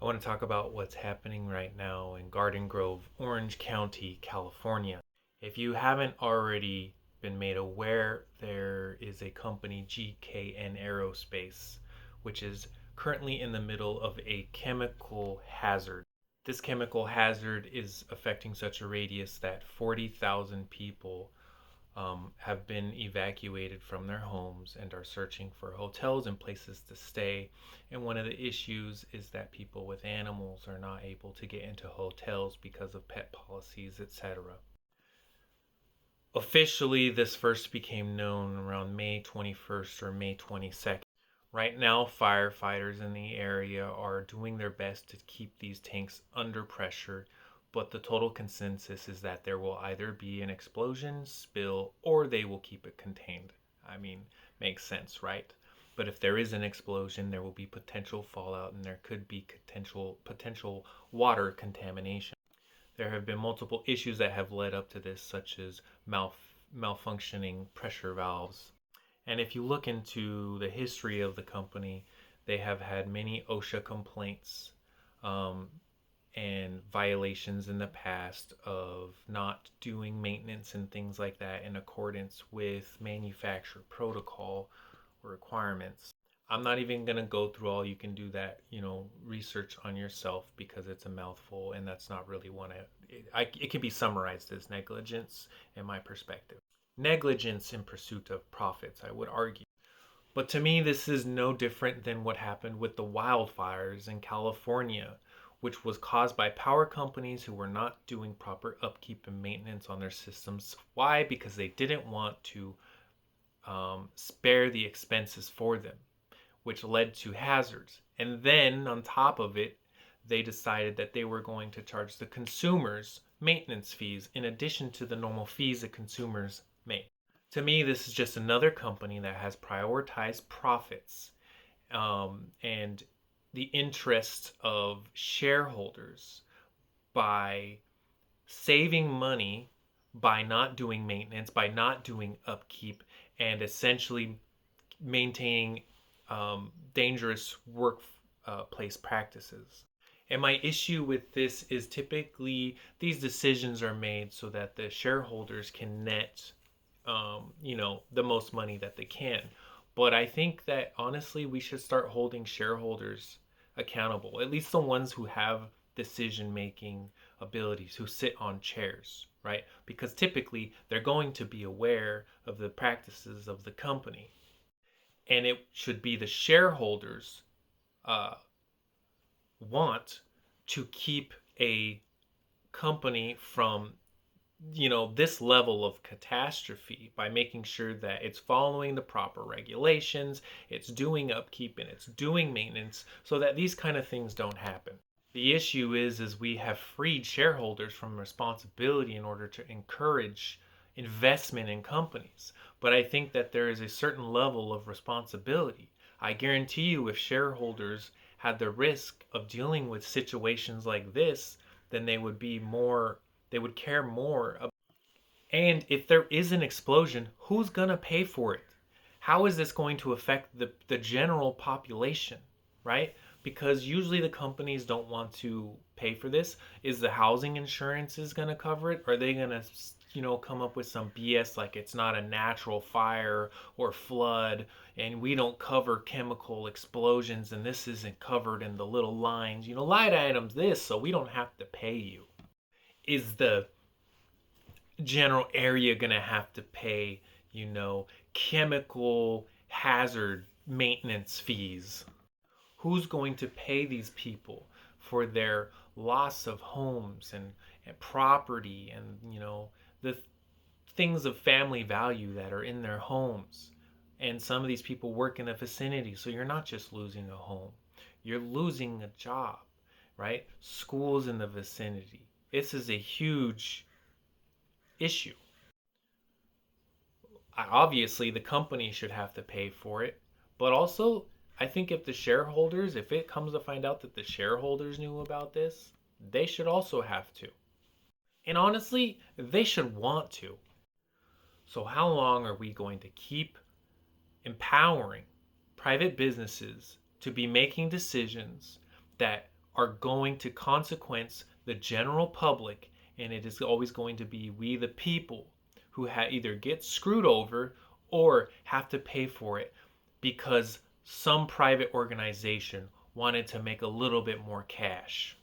I want to talk about what's happening right now in Garden Grove, Orange County, California. If you haven't already been made aware, there is a company, GKN Aerospace, which is currently in the middle of a chemical hazard. This chemical hazard is affecting such a radius that 40,000 people have been evacuated from their homes and are searching for hotels and places to stay. And one of the issues is that people with animals are not able to get into hotels because of pet policies, etc. Officially, this first became known around May 21st or May 22nd. Right now, firefighters in the area are doing their best to keep these tanks under pressure, but the total consensus is that there will either be an explosion, spill, or they will keep it contained. I mean, makes sense, right? But if there is an explosion, there will be potential fallout and there could be potential water contamination. There have been multiple issues that have led up to this, such as malfunctioning pressure valves. And if you look into the history of the company, they have had many OSHA complaints um, and violations in the past of not doing maintenance and things like that in accordance with manufacturer protocol or requirements. I'm not even going to go through all. You can do that, research on yourself because it's a mouthful and that's not really it can be summarized as negligence in my perspective. Negligence in pursuit of profits, I would argue. But to me, this is no different than what happened with the wildfires in California, which was caused by power companies who were not doing proper upkeep and maintenance on their systems. Why? Because they didn't want to spare the expenses for them, which led to hazards. And then on top of it, they decided that they were going to charge the consumers maintenance fees in addition to the normal fees that consumers make. To me, this is just another company that has prioritized profits and the interests of shareholders by saving money by not doing maintenance, by not doing upkeep, and essentially maintaining dangerous workplace practices. And my issue with this is typically these decisions are made so that the shareholders can net, the most money that they can. But I think that honestly, we should start holding shareholders accountable, at least the ones who have decision making abilities, who sit on chairs, right? Because typically they're going to be aware of the practices of the company. And it should be the shareholders' uh, want to keep a company from this level of catastrophe by making sure that it's following the proper regulations, it's doing upkeep and it's doing maintenance so that these kind of things don't happen. The issue is we have freed shareholders from responsibility in order to encourage investment in companies. But I think that there is a certain level of responsibility. I guarantee you, if shareholders had the risk of dealing with situations like this, then they would care more. And if there is an explosion, who's going to pay for it? How is this going to affect the general population, right? Because usually the companies don't want to pay for this. Is the housing insurance is going to cover it? Are they going to, come up with some BS like it's not a natural fire or flood and we don't cover chemical explosions and this isn't covered in the little lines, light items this, so we don't have to pay you? Is the general area going to have to pay, chemical hazard maintenance fees? Who's going to pay these people for their loss of homes and property and, the things of family value that are in their homes? And some of these people work in the vicinity, so you're not just losing a home, you're losing a job, right? Schools in the vicinity. This is a huge issue. Obviously the company should have to pay for it, but also I think if it comes to find out that the shareholders knew about this, they should also have to. And honestly, they should want to. So how long are we going to keep empowering private businesses to be making decisions that are going to consequence the general public, and it is always going to be we the people who either get screwed over or have to pay for it because some private organization wanted to make a little bit more cash.